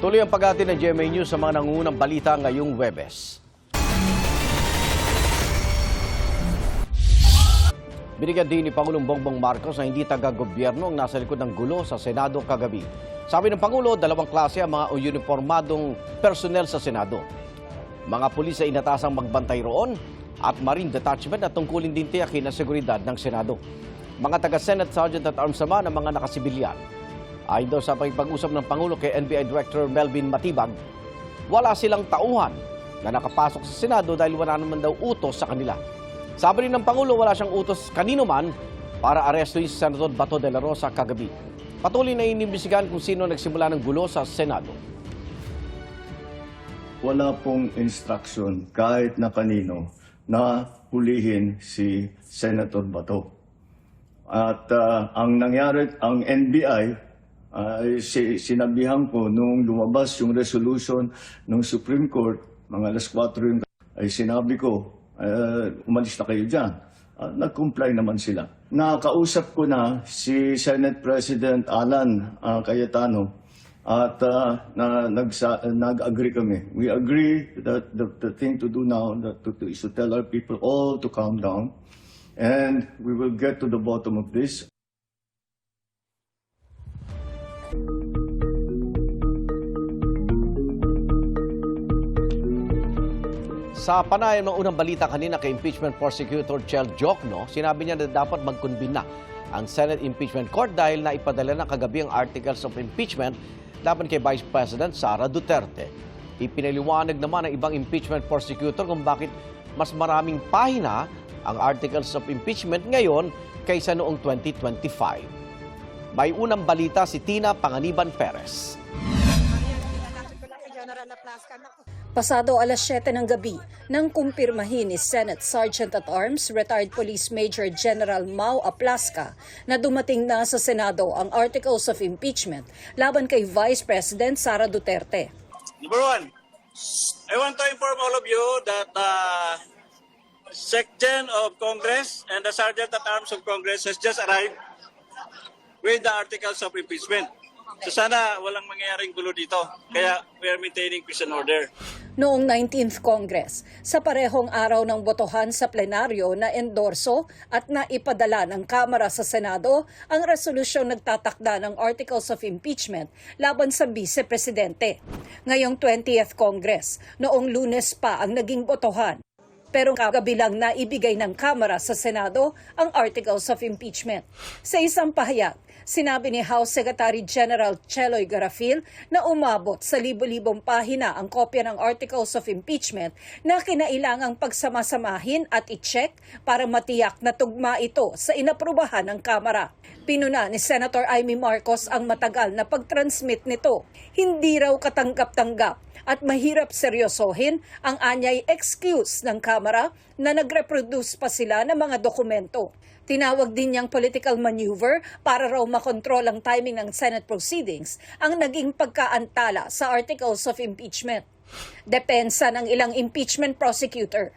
Tuloy ang pag-ati ng GMA News sa mga nangungunang balita ngayong Huwebes. Binigyan din ni Pangulong Bongbong Marcos na hindi taga-gobyerno ang nasa likod ng gulo sa Senado kagabi. Sabi ng Pangulo, dalawang klase ang mga uniformadong personnel sa Senado. Mga pulis ay inatasang magbantay roon at Marine Detachment at tungkulin din tiyakin ang seguridad ng Senado. Mga taga-Senate Sergeant at Arms naman ang mga nakasibilyan. Ayon daw sa pag-usap ng Pangulo kay NBI Director Melvin Matibag, wala silang tauhan na nakapasok sa Senado dahil wala naman daw utos sa kanila. Sabi rin ng Pangulo, wala siyang utos kanino man para arestuin si Senator Bato de la Rosa kagabi. Patuloy na inimbestigahan kung sino nagsimula ng gulo sa Senado. Wala pong instruction kahit na kanino na hulihin si Senator Bato. At ang nangyari, ang NBI, sinabihan ko nung lumabas yung resolution ng Supreme Court, mga alas 4 yung ay sinabi ko, umalis na kayo dyan. Nag-comply naman sila. Nakausap ko na si Senate President Alan Cayetano at nag-agree kami. We agree that the thing to do now is to tell our people all to calm down and we will get to the bottom of this. Sa panayam ng unang balita kanina kay Impeachment Prosecutor Chel Jokno, sinabi niya na dapat magkunbin na ang Senate Impeachment Court dahil naipadala na kagabi ang Articles of Impeachment laban kay Vice President Sara Duterte. Ipinaliwanag naman ng ibang impeachment prosecutor kung bakit mas maraming pahina ang Articles of Impeachment ngayon kaysa noong 2025. May unang balita si Tina Panganiban Perez. Pasado alas 7 ng gabi nang kumpirmahin ni Senate Sergeant at Arms, Retired Police Major General Mau Aplasca na dumating na sa Senado ang Articles of Impeachment laban kay Vice President Sara Duterte. Number one, I want to inform all of you that Section of Congress and the Sergeant at Arms of Congress has just arrived with the Articles of Impeachment. So sana walang mangyayaring gulo dito. Kaya we are maintaining peace and order. Noong 19th Congress, sa parehong araw ng botohan sa plenaryo na endorso at naipadala ng Kamara sa Senado ang resolusyong nagtatakda ng Articles of Impeachment laban sa Vice Presidente. Ngayong 20th Congress, noong Lunes pa ang naging botohan. Pero kagabi lang naibigay ng Kamara sa Senado ang Articles of Impeachment. Sa isang pahayag, sinabi ni House Secretary General Cheloy Garafil na umabot sa libo-libong pahina ang kopya ng Articles of Impeachment na kinailangang pagsamasamahin at i-check para matiyak na tugma ito sa inaprubahan ng Kamara. Pinuna ni Senator Amy Marcos ang matagal na pag-transmit nito. Hindi raw katanggap-tanggap at mahirap seryosohin ang anyay excuse ng Kamara na nag-reproduce pa sila ng mga dokumento. Tinawag din niyang political maneuver para raw makontrol ang timing ng Senate proceedings ang naging pagkaantala sa Articles of Impeachment. Depensa ng ilang impeachment prosecutor.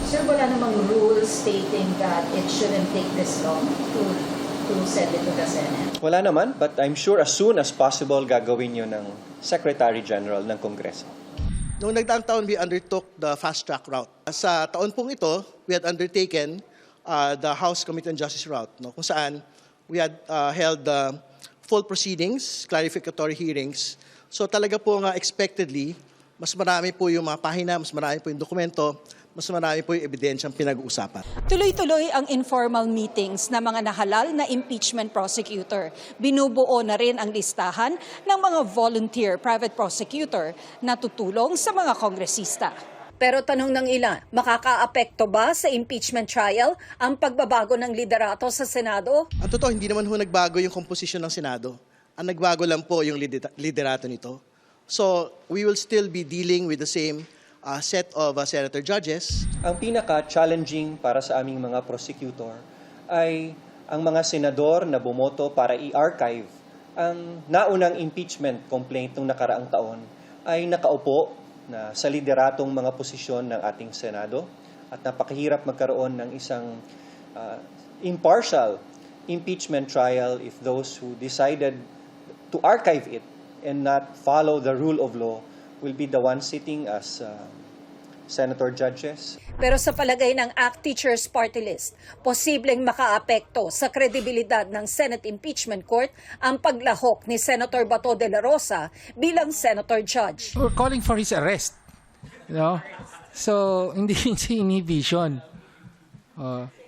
Sir, wala namang rule stating that it shouldn't take this long to send it to the Senate? Wala naman, but I'm sure as soon as possible gagawin yun ng Secretary General ng Kongreso. Noong nagdaang taon, we undertook the fast-track route. Sa taon pong ito, we had undertaken the House Committee on Justice route, kung saan we had held full proceedings, clarificatory hearings. So talaga po nga expectedly, mas marami po yung mga pahina, mas marami po yung dokumento, mas marami po yung ebidensyang pinag-uusapan. Tuloy-tuloy ang informal meetings ng mga nahalal na impeachment prosecutor. Binubuo na rin ang listahan ng mga volunteer private prosecutor na tutulong sa mga kongresista. Pero tanong ng ilan, makakaapekto ba sa impeachment trial ang pagbabago ng liderato sa Senado? Ang totoo, hindi naman ho nagbago yung composition ng Senado. Ang nagbago lang po yung liderato nito. So, we will still be dealing with the same set of senator judges. Ang pinaka-challenging para sa aming mga prosecutor ay ang mga senador na bumoto para i-archive ang naunang impeachment complaint ng nakaraang taon ay nakaupo na sa lideratong mga posisyon ng ating Senado at napakahirap magkaroon ng isang impartial impeachment trial if those who decided to archive it and not follow the rule of law will be the ones sitting as senator judges. Pero sa palagay ng ACT Teachers Party List, posibleng makaapekto sa kredibilidad ng Senate Impeachment Court ang paglahok ni Senator Bato de la Rosa bilang Senator Judge. We're calling for his arrest. So, hindi inhibition.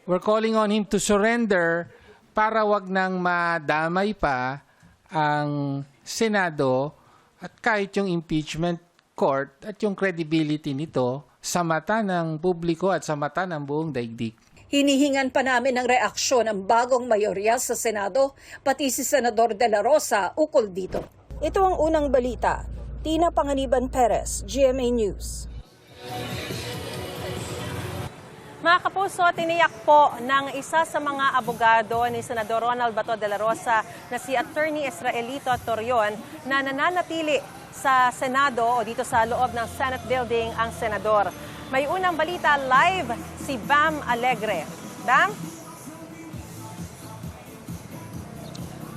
We're calling on him to surrender para wag nang madamay pa ang Senado at kahit yung impeachment court at yung credibility nito sa mata ng publiko at sa mata ng buong daigdig. Hinihingan pa namin ng reaksyon ng bagong mayorya sa Senado, pati si Senador de la Rosa ukol dito. Ito ang unang balita. Tina Panganiban Perez, GMA News. Mga kapuso, tiniyak po ng isa sa mga abogado ni Senador Ronald Bato de la Rosa na si Attorney Israelito Torion na nananatili sa Senado o dito sa loob ng Senate Building ang senador. May unang balita live si Bam Alegre. Bam?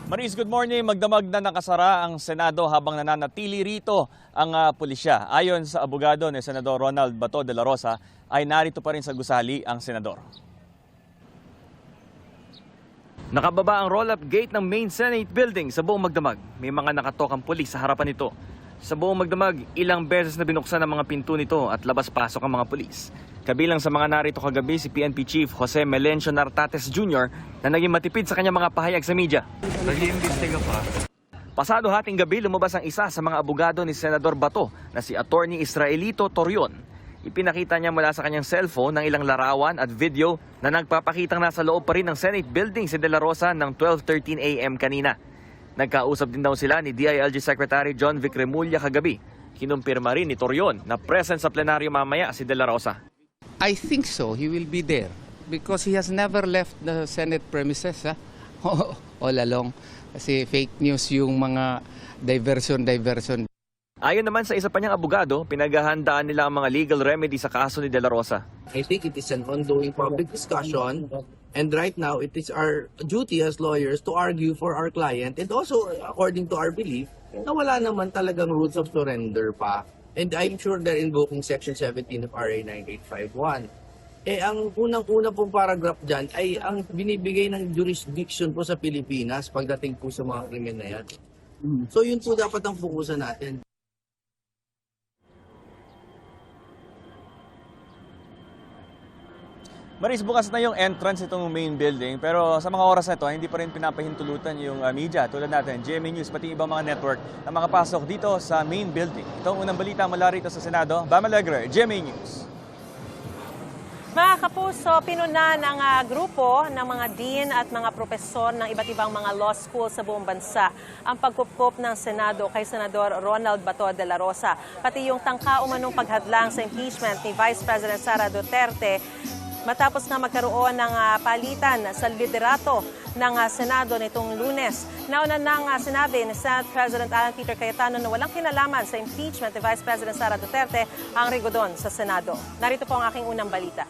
Maris, good morning. Magdamag na nakasara ang Senado habang nananatili rito ang pulisya. Ayon sa abogado ni Senador Ronald Bato de la Rosa, ay narito pa rin sa gusali ang senador. Nakababa ang roll-up gate ng main Senate building sa buong Magdamag. May mga nakatokang pulis sa harapan nito. Sa buong Magdamag, ilang beses na binuksan ang mga pinto nito at labas-pasok ang mga pulis. Kabilang sa mga narito kagabi si PNP Chief Jose Melencio Nartates Jr. na naging matipid sa kanyang mga pahayag sa media. Nag-iimbestiga pa. Pasado hating gabi, lumabas ang isa sa mga abogado ni Senador Bato na si Attorney Israelito Torion. Ipinakita niya mula sa kanyang cellphone ng ilang larawan at video na nagpapakitang nasa loob pa rin ng Senate building si De La Rosa ng 12:13 a.m. kanina. Nagkausap din daw sila ni DILG Secretary John Vic Remulla kagabi. Kinumpirma rin ni Torion na present sa plenaryo mamaya si De La Rosa. I think so. He will be there because he has never left the Senate premises all along. Kasi fake news yung mga diversion. Ayon naman sa isa pa niyang abogado, pinaghahandaan nila ang mga legal remedy sa kaso ni De La Rosa. I think it is an ongoing public discussion, and right now it is our duty as lawyers to argue for our client, and also according to our belief na wala naman talagang rules of surrender pa. And I'm sure they're invoking Section 17 of RA 9851. Ang unang-una pong paragraph dyan ay ang binibigay ng jurisdiction po sa Pilipinas pagdating po sa mga krimen na yan. So yun po dapat ang fokusan natin. Maris, bukas na yung entrance itong main building pero sa mga oras na ito, hindi pa rin pinapahintulutan yung media tulad natin, GMA News, pati ibang mga network na makapasok dito sa main building. Ito ang unang balita mula rito sa Senado. Bam Alegre, GMA News. Mga kapuso, pinuna ng grupo ng mga dean at mga profesor ng iba't ibang mga law school sa buong bansa ang pagkupkup ng Senado kay Senador Ronald Bato de la Rosa. Pati yung tangka umanong paghadlang sa impeachment ni Vice President Sara Duterte matapos na magkaroon ng palitan sa liderato ng Senado nitong Lunes. Nauna nang sinabi ni Senate President Alan Peter Cayetano na walang kinalaman sa impeachment ni Vice President Sara Duterte ang rigodon sa Senado. Narito po ang aking unang balita.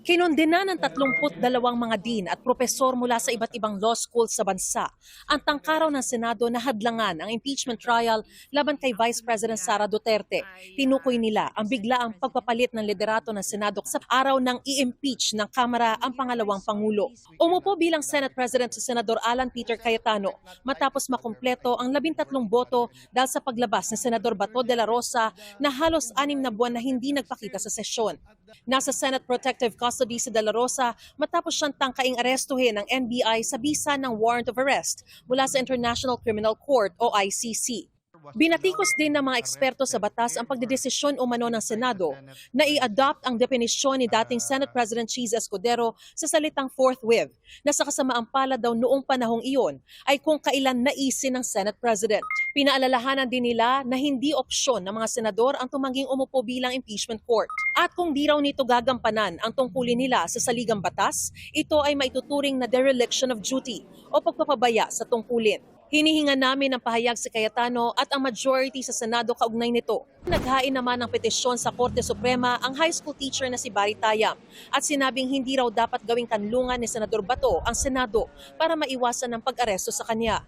Kinondena ng 32 mga dean at propesor mula sa iba't ibang law school sa bansa ang tangkaraw ng Senado na hadlangan ang impeachment trial laban kay Vice President Sara Duterte. Tinukoy nila ang biglaang pagpapalit ng liderato ng Senado sa araw ng i-impeach ng Kamara ang pangalawang Pangulo. Umupo bilang Senate President si Senador Alan Peter Cayetano matapos makumpleto ang 13 boto dahil sa paglabas ni Senador Bato de la Rosa na halos 6 na buwan na hindi nagpakita sa sesyon. Nasa Senate Protective Custody si De La Rosa matapos siyang tangkaing arestuhin ng NBI sa bisa ng warrant of arrest mula sa International Criminal Court o ICC. Binatikos din ng mga eksperto sa batas ang pagdedesisyon umano ng Senado na i-adopt ang definisyon ni dating Senate President Cheese Escudero sa salitang forthwith na sa kasamaang palad daw noong panahong iyon ay kung kailan naisin ng Senate President. Pinaalalahanan din nila na hindi opsyon ng mga senador ang tumangging umupo bilang impeachment court. At kung di raw nito gagampanan ang tungkulin nila sa saligang batas, ito ay maituturing na dereliction of duty o pagpapabaya sa tungkulin. Hinihinga namin ang pahayag si Cayetano at ang majority sa Senado kaugnay nito. Naghain naman ng petisyon sa Korte Suprema ang high school teacher na si Barry Tayam at sinabing hindi raw dapat gawing kanlungan ni Senador Bato ang Senado para maiwasan ang pag-aresto sa kanya.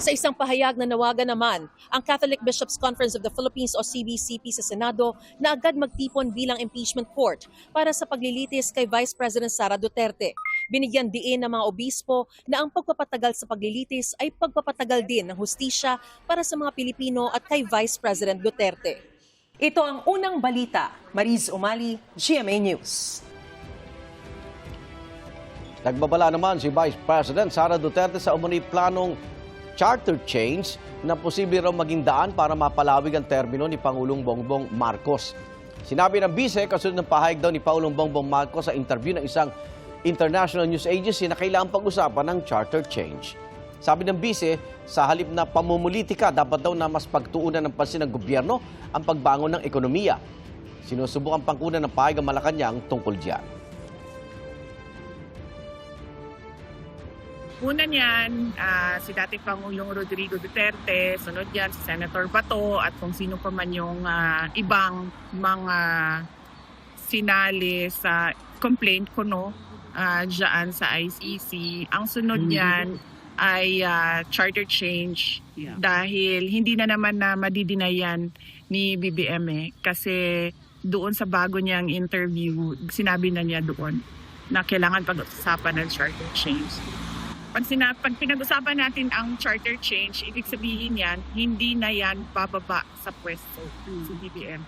Sa isang pahayag na nawagan naman, ang Catholic Bishops' Conference of the Philippines o CBCP sa Senado na agad magtipon bilang impeachment court para sa paglilitis kay Vice President Sara Duterte. Binigyan diin ng mga obispo na ang pagpapatagal sa paglilitis ay pagpapatagal din ng hustisya para sa mga Pilipino at kay Vice President Duterte. Ito ang unang balita. Mariz Umali, GMA News. Nagbabala naman si Vice President Sara Duterte sa umano'y planong charter change na posible raw maging daan para mapalawig ang termino ni Pangulong Bongbong Marcos. Sinabi ng bise, kasunod ng pahayag daw ni Pangulong Bongbong Marcos sa interview ng isang international news agency na kailangang pag-usapan ng charter change. Sabi ng bise, sa halip na pamumulitika, dapat daw na mas pagtuunan ng pansin ng gobyerno ang pagbangon ng ekonomiya. Sinusubukan pangkunan ng pahayag ang Malacanang tungkol diyan. Una niyan, si dating Pangulong Rodrigo Duterte, sunod yan si Senator Bato at kung sino pa man yung ibang mga sinali sa complaint ko dyan sa ICC. Ang sunod niyan ay charter change dahil hindi na naman na madidinayan ni BBM kasi doon sa bago niyang interview, sinabi na niya doon na kailangan pag-usapan ng charter change. Pag pinag-usapan natin ang charter change, ibig sabihin yan, hindi na yan bababa sa pwesto si BBM.